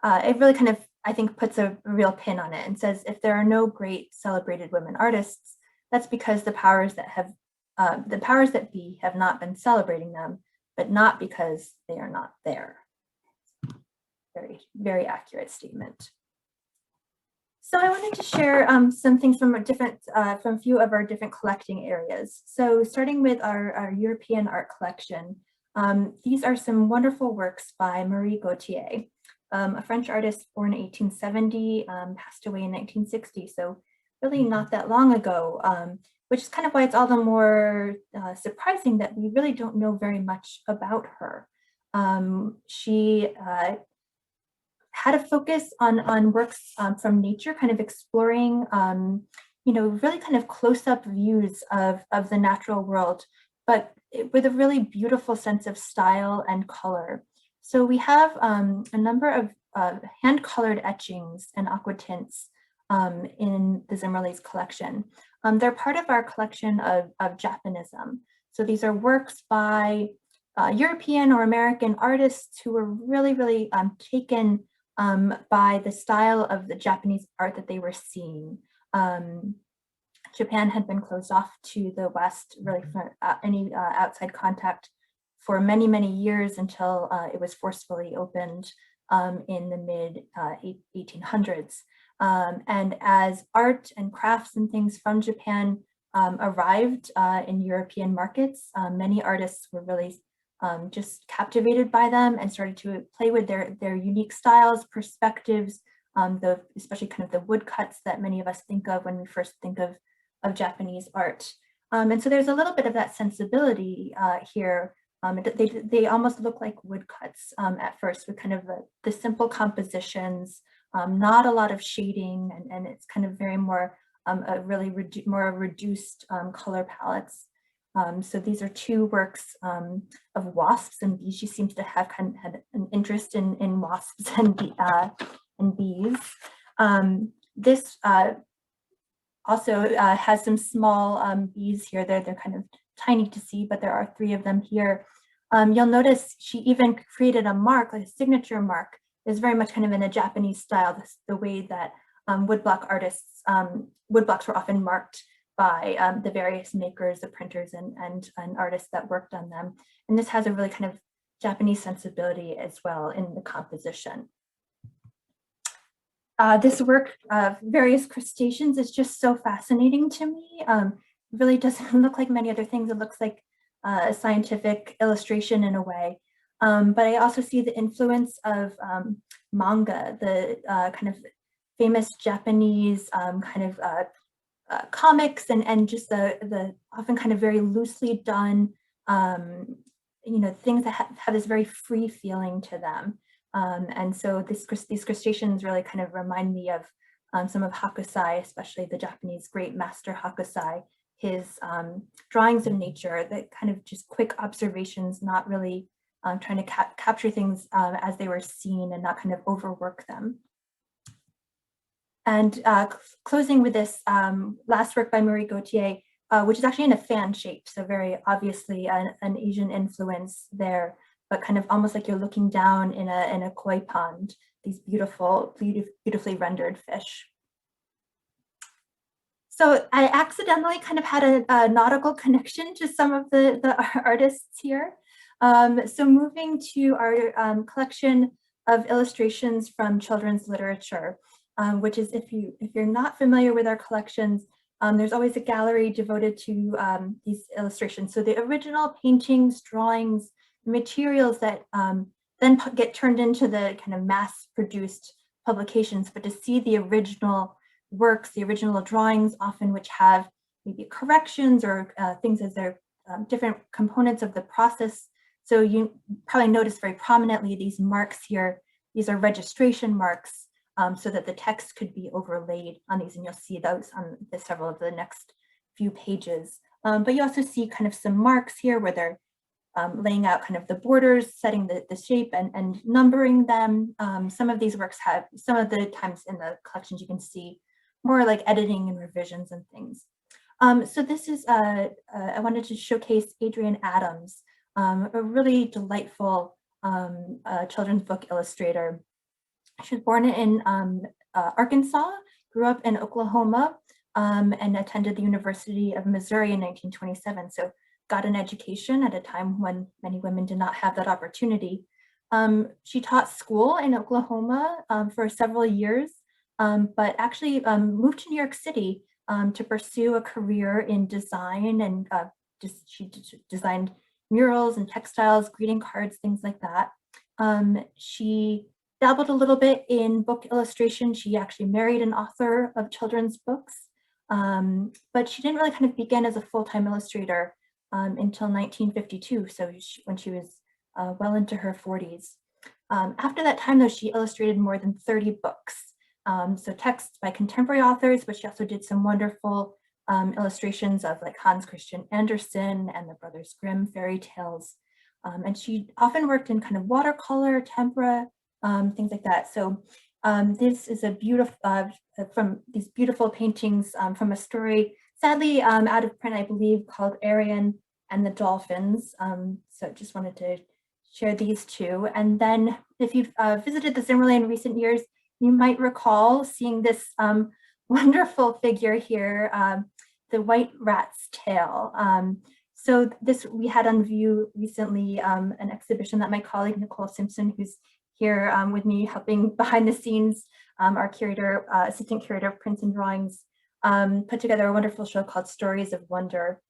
it really kind of, I think, puts a real pin on it and says, if there are no great celebrated women artists, that's because the powers that be have not been celebrating them, but not because they are not there. Very, very accurate statement. So I wanted to share some things from a few of our different collecting areas. So starting with our European art collection, these are some wonderful works by Marie Gauthier, a French artist born in 1870, passed away in 1960. So really not that long ago, which is kind of why it's all the more surprising that we really don't know very much about her. She had a focus on works from nature, kind of exploring really kind of close-up views of the natural world, but with a really beautiful sense of style and color. So we have a number of hand-colored etchings and aquatints in the Zimmerli's collection. They're part of our collection of Japanism. So these are works by European or American artists who were really, really taken by the style of the Japanese art that they were seeing. Japan had been closed off to the West, really for any outside contact for many, many years until it was forcefully opened in the mid 1800s. And as art and crafts and things from Japan arrived in European markets, many artists were really just captivated by them and started to play with their unique styles, perspectives, especially kind of the woodcuts that many of us think of when we first think of Japanese art. And so there's a little bit of that sensibility here. They almost look like woodcuts at first, with kind of the simple compositions, not a lot of shading, and it's kind of very more more reduced color palettes. So these are two works of wasps and bees. She seems to have kind of had an interest in wasps and bees. This also has some small bees here. They're kind of tiny to see, but there are 3 of them here. You'll notice she even created a mark, like a signature mark. Is very much kind of in a Japanese style, the way that woodblock artists, woodblocks were often marked by the various makers, the printers and artists that worked on them. And this has a really kind of Japanese sensibility as well in the composition. This work of various crustaceans is just so fascinating to me. It really doesn't look like many other things. It looks like a scientific illustration in a way. But I also see the influence of manga, the kind of famous Japanese kind of comics and just the often kind of very loosely done, things that have this very free feeling to them. And so these crustaceans really kind of remind me of some of Hakusai, especially the Japanese great master Hakusai, his drawings of nature, that kind of just quick observations, not really trying to capture things as they were seen and not kind of overwork them. And closing with this last work by Marie Gauthier, which is actually in a fan shape, so very obviously an Asian influence there, but kind of almost like you're looking down in a koi pond, these beautifully rendered fish. So I accidentally kind of had a nautical connection to some of the artists here. So moving to our collection of illustrations from children's literature, which is, if you're not familiar with our collections, there's always a gallery devoted to these illustrations. So the original paintings, drawings, materials that then get turned into the kind of mass-produced publications, but to see the original works, the original drawings, often which have maybe corrections or things as they're different components of the process. So you probably notice very prominently these marks here. These are registration marks so that the text could be overlaid on these, and you'll see those on several of the next few pages. But you also see kind of some marks here where they're laying out kind of the borders, setting the shape and numbering them. Some of these works have, some of the times in the collections you can see more like editing and revisions and things. So this is, I wanted to showcase Adrienne Adams, a really delightful children's book illustrator. She was born in Arkansas, grew up in Oklahoma, and attended the University of Missouri in 1927. So got an education at a time when many women did not have that opportunity. She taught school in Oklahoma for several years, but actually moved to New York City to pursue a career in design, and she designed murals and textiles, greeting cards, things like that. She dabbled a little bit in book illustration. She actually married an author of children's books, but she didn't really kind of begin as a full-time illustrator until 1952, so when she was well into her 40s. After that time, though, she illustrated more than 30 books. So texts by contemporary authors, but she also did some wonderful illustrations of like Hans Christian Andersen and the Brothers Grimm fairy tales. And she often worked in kind of watercolor, tempera, things like that. So this is a beautiful, from these beautiful paintings from a story, sadly out of print, I believe, called Arion and the Dolphins. So just wanted to share these two. And then if you've visited the Zimmerli in recent years, you might recall seeing this wonderful figure here, the white rat's tail. So this, we had on view recently an exhibition that my colleague Nicole Simpson, who's here with me helping behind the scenes, our curator, assistant curator of prints and drawings, put together a wonderful show called Stories of Wonder,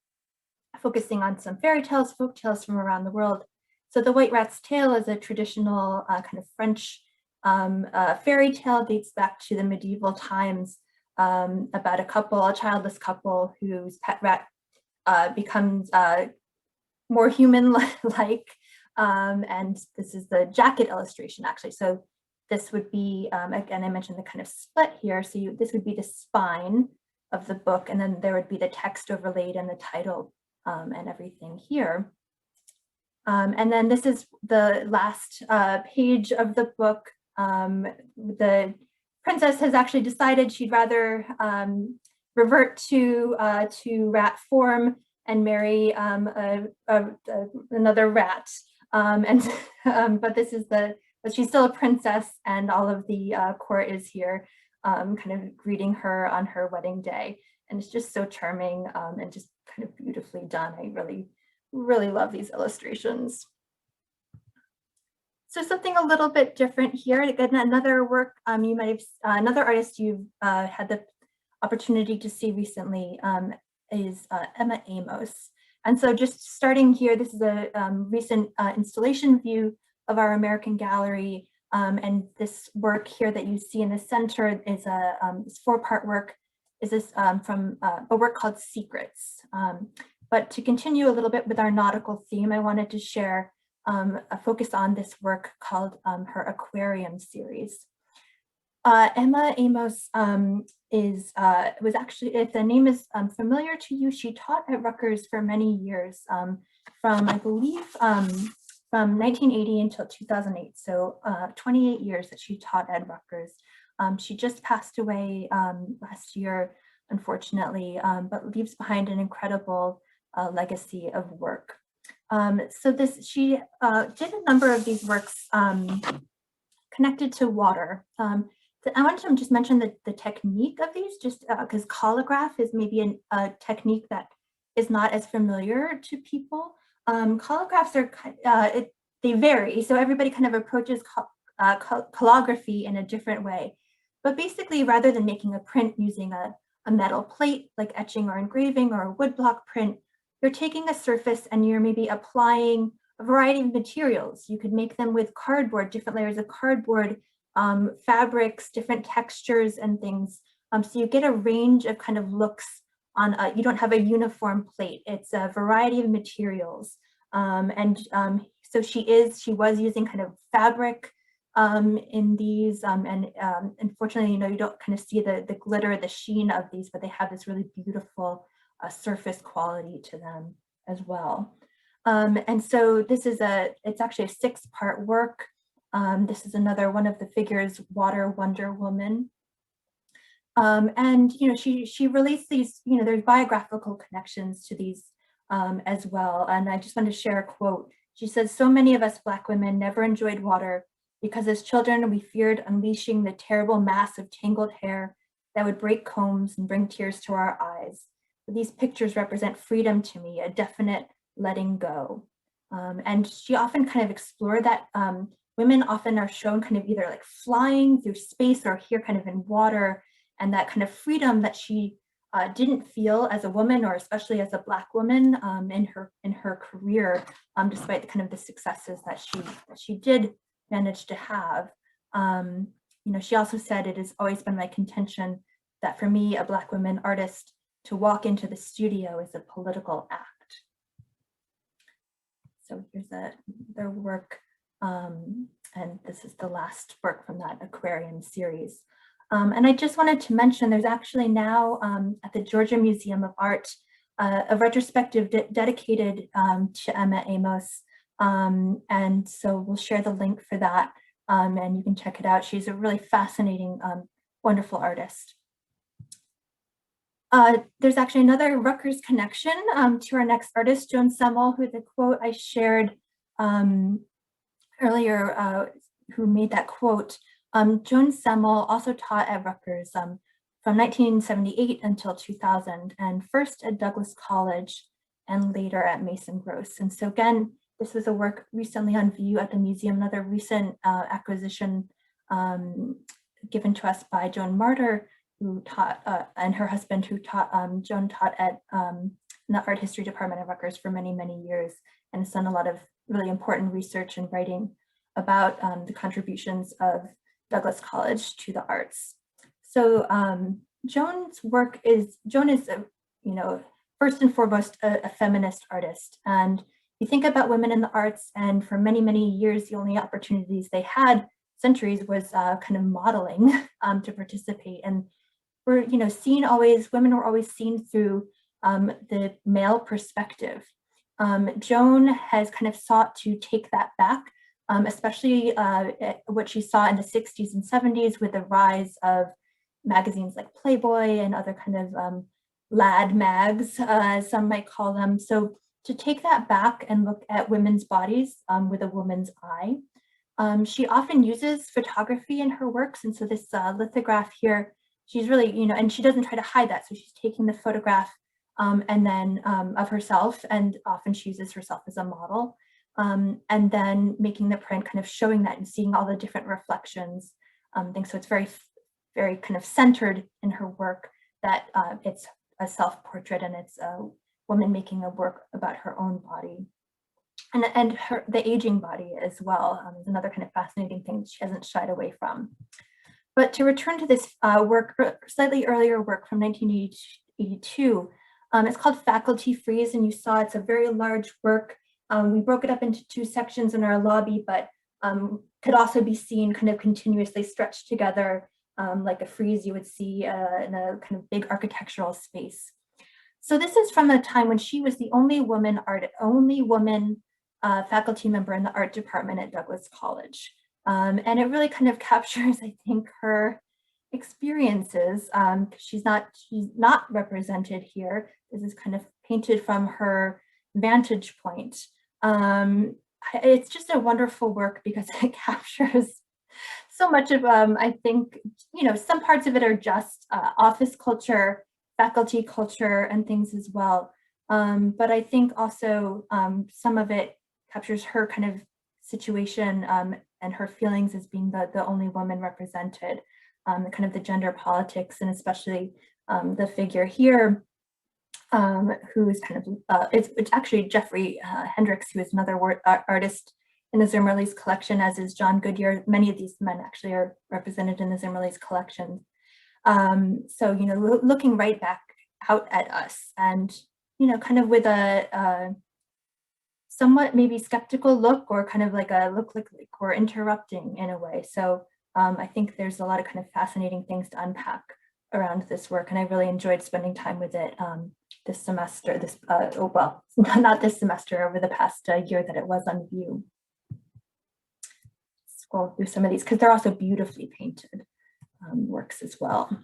focusing on some fairy tales, folk tales from around the world. So the white rat's tail is a traditional kind of French fairy tale, dates back to the medieval times, about a childless couple whose pet rat becomes more human-like. And this is the jacket illustration, actually. So this would be, again, I mentioned the kind of split here. So this would be the spine of the book, and then there would be the text overlaid and the title and everything here. And then this is the last page of the book. The princess has actually decided she'd rather revert to rat form and marry another rat. But this is but she's still a princess, and all of the court is here kind of greeting her on her wedding day. And it's just so charming and just kind of beautifully done. I really love these illustrations. So something a little bit different here. Again, another work you might have, another artist you've had the opportunity to see recently is Emma Amos. And so just starting here, this is a recent installation view of our American gallery. And this work here that you see in the center is this 4-part work. Is this from a work called Secrets. But to continue a little bit with our nautical theme, I wanted to share a focus on this work called her Aquarium series. Emma Amos was actually, if the name is familiar to you, she taught at Rutgers for many years, from I believe from 1980 until 2008, so 28 years that she taught at Rutgers. She just passed away last year, unfortunately, but leaves behind an incredible legacy of work. So she did a number of these works connected to water. I want to just mention the technique of these, just because calligraph is maybe a technique that is not as familiar to people. Calligraphs are, they vary, so everybody kind of approaches calligraphy in a different way. But basically, rather than making a print using a metal plate, like etching or engraving or a woodblock print, you're taking a surface and you're maybe applying a variety of materials. You could make them with cardboard, different layers of cardboard, fabrics, different textures and things. So you get a range of kind of looks on, you don't have a uniform plate. It's a variety of materials. So she was using kind of fabric in these, and unfortunately, you don't kind of see the glitter, the sheen of these, but they have this really beautiful surface quality to them as well. And so this is it's actually a 6-part work. This is another one of the figures, Water Wonder Woman. And she relates these, there's biographical connections to these as well. And I just want to share a quote. She says, "So many of us Black women never enjoyed water because as children we feared unleashing the terrible mass of tangled hair that would break combs and bring tears to our eyes. But these pictures represent freedom to me, a definite letting go." And she often kind of explored that. Women often are shown kind of either like flying through space or here kind of in water, and that kind of freedom that she didn't feel as a woman, or especially as a Black woman in her career, despite the kind of the successes that she did manage to have. She also said, "It has always been my contention that for me, a Black woman artist, to walk into the studio is a political act." So here's their work, and this is the last work from that Aquarium series. And I just wanted to mention there's actually now at the Georgia Museum of Art a retrospective dedicated to Emma Amos. And so we'll share the link for that and you can check it out. She's a really fascinating, wonderful artist. There's actually another Rutgers connection to our next artist, Joan Semmel, who the quote I shared earlier, who made that quote. Joan Semmel also taught at Rutgers from 1978 until 2000, and first at Douglas College and later at Mason Gross. And so again, this was a work recently on view at the museum, another recent acquisition given to us by Joan Martyr, who taught, and her husband, who taught, Joan taught at in the art history department at Rutgers for many, many years, and has done a lot of really important research and writing about the contributions of Douglas College to the arts. So Joan's work is, Joan is, you know, first and foremost, a feminist artist. And you think about women in the arts, and for many, many years, the only opportunities they had, centuries, was kind of modeling to participate. And we're, you know, seen always, women were always seen through the male perspective. Joan has kind of sought to take that back, especially what she saw in the 60s and 70s with the rise of magazines like Playboy and other kind of lad mags, as some might call them. So to take that back and look at women's bodies with a woman's eye. She often uses photography in her works. And so this lithograph here, she's really, you know, and she doesn't try to hide that. So she's taking the photograph and then of herself, and often she uses herself as a model. And then making the print, kind of showing that and seeing all the different reflections, things. So it's very, very kind of centered in her work that it's a self-portrait and it's a woman making a work about her own body. And the aging body as well is another kind of fascinating thing she hasn't shied away from. But to return to this work, slightly earlier work from 1982, it's called Faculty Freeze, and you saw it's a very large work. We broke it up into two sections in our lobby, but could also be seen kind of continuously stretched together like a frieze you would see in a kind of big architectural space. So this is from a time when she was the only woman faculty member in the art department at Douglas College. And it really kind of captures, I think, her experiences. She's not represented here. This is kind of painted from her vantage point. It's just a wonderful work because it captures so much of, I think, you know, some parts of it are just office culture, faculty culture, and things as well. But I think also some of it captures her kind of situation and her feelings as being the only woman represented, kind of the gender politics, and especially the figure here, who is kind of, it's actually Jeffrey Hendricks, who is another artist in the Zimmerli's collection, as is John Goodyear. Many of these men actually are represented in the Zimmerli's collection. So, you know, looking right back out at us, and, you know, kind of with a somewhat maybe skeptical look, or kind of like a look like we're interrupting in a way. So I think there's a lot of kind of fascinating things to unpack around this work, and I really enjoyed spending time with it this semester, well, not this semester, over the past year that it was on view. Scroll through some of these because they're also beautifully painted works as well.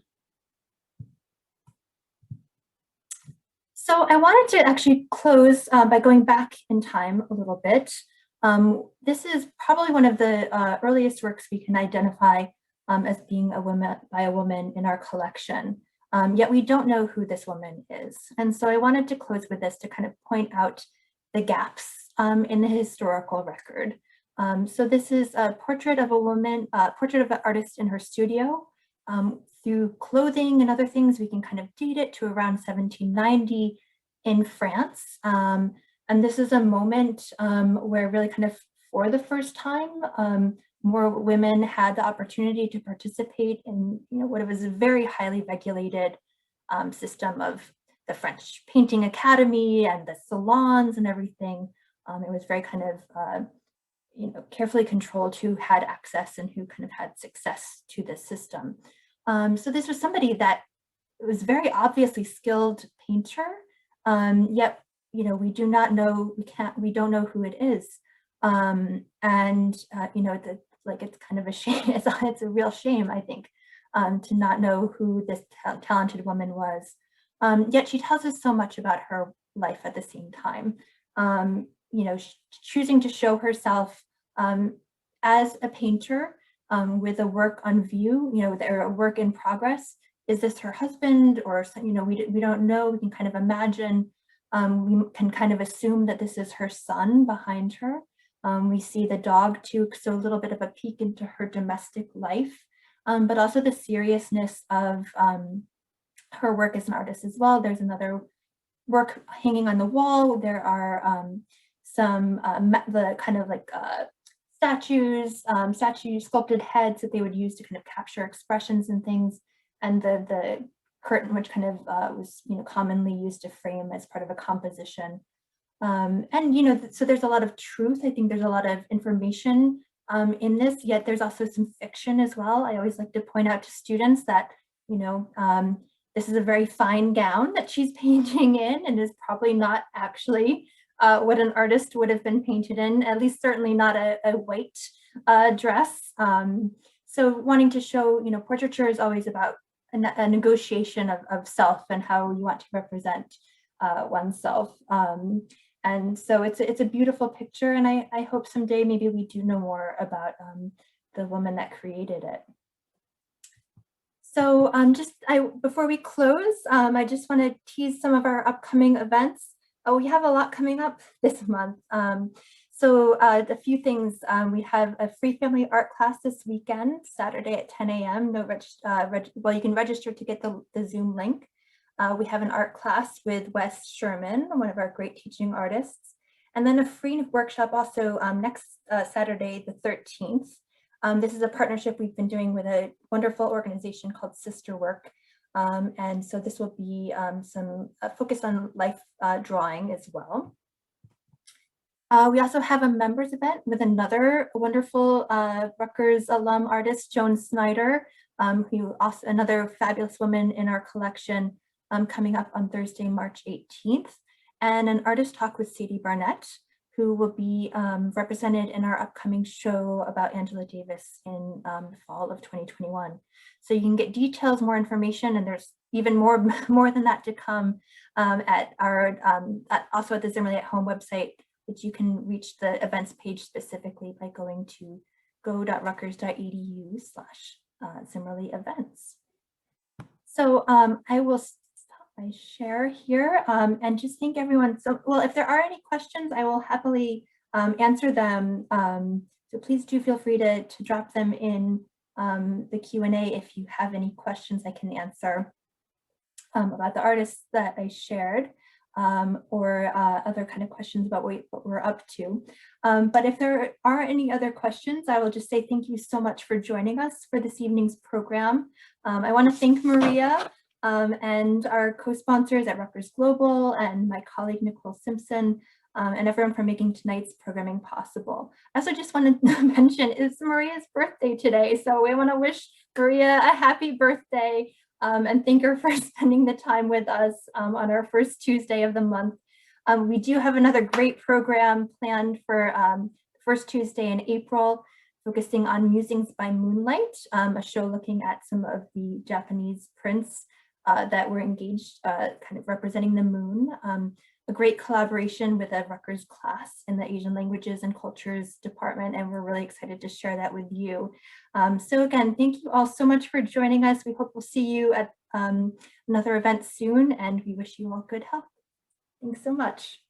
So I wanted to actually close by going back in time a little bit. This is probably one of the earliest works we can identify as being by a woman in our collection, yet we don't know who this woman is. And so I wanted to close with this to kind of point out the gaps in the historical record. So this is a portrait of a woman, portrait of an artist in her studio. Through clothing and other things, we can kind of date it to around 1790 in France. And this is a moment where really kind of for the first time, more women had the opportunity to participate in, you know, what was a very highly regulated system of the French Painting Academy and the salons and everything. It was very kind of, you know, carefully controlled who had access and who kind of had success to this system. So this was somebody that was very obviously skilled painter, yet, you know, we do not know, we don't know who it is. You know, it's kind of a shame, it's a real shame, I think, to not know who this talented woman was. Yet she tells us so much about her life at the same time. You know, choosing to show herself as a painter with a work on view, you know, or a work in progress. Is this her husband, or, you know, we don't know. We can kind of imagine, we can kind of assume that this is her son behind her. We see the dog too, so a little bit of a peek into her domestic life, but also the seriousness of her work as an artist as well. There's another work hanging on the wall. There are some the kind of like statues, sculpted heads that they would use to kind of capture expressions and things, and the curtain, which kind of was, you know, commonly used to frame as part of a composition. And, you know, so there's a lot of truth. I think there's a lot of information in this, yet there's also some fiction as well. I always like to point out to students that, you know, this is a very fine gown that she's painting in, and is probably not actually what an artist would have been painted in, at least certainly not a white dress. So wanting to show, you know, portraiture is always about a negotiation of self and how you want to represent oneself. And so it's a beautiful picture, and I hope someday maybe we do know more about the woman that created it. So before we close, I just want to tease some of our upcoming events. We have a lot coming up this month. So a few things, we have a free family art class this weekend, Saturday at 10 a.m. Well, you can register to get the Zoom link. We have an art class with Wes Sherman, one of our great teaching artists, and then a free workshop also next Saturday, the 13th. This is a partnership we've been doing with a wonderful organization called Sister Work. And so this will be some focus on life drawing as well. We also have a members event with another wonderful Rutgers alum artist, Joan Snyder, who also another fabulous woman in our collection, coming up on Thursday, March 18th, and an artist talk with Sadie Barnett, who will be represented in our upcoming show about Angela Davis in the fall of 2021. So you can get details, more information, and there's even more than that to come at our also at the Zimmerli at Home website, which you can reach the events page specifically by going to go.rutgers.edu/Zimmerli events. So I will stop my share here and just thank everyone. So, well, if there are any questions, I will happily answer them. So please do feel free to drop them in the Q&A if you have any questions I can answer about the artists that I shared, or other kind of questions about what we're up to. But if there are any other questions, I will just say thank you so much for joining us for this evening's program. I want to thank Maria and our co-sponsors at Rutgers Global, and my colleague Nicole Simpson, and everyone for making tonight's programming possible. I also just wanted to mention it's Maria's birthday today, so we want to wish Maria a happy birthday and thank her for spending the time with us on our first Tuesday of the month. We do have another great program planned for first Tuesday in April, focusing on Musings by Moonlight, a show looking at some of the Japanese prints that were engaged, kind of representing the moon. A great collaboration with a Rutgers class in the Asian Languages and Cultures department, and we're really excited to share that with you. So again, thank you all so much for joining us. We hope we'll see you at another event soon, and we wish you all good health. Thanks so much.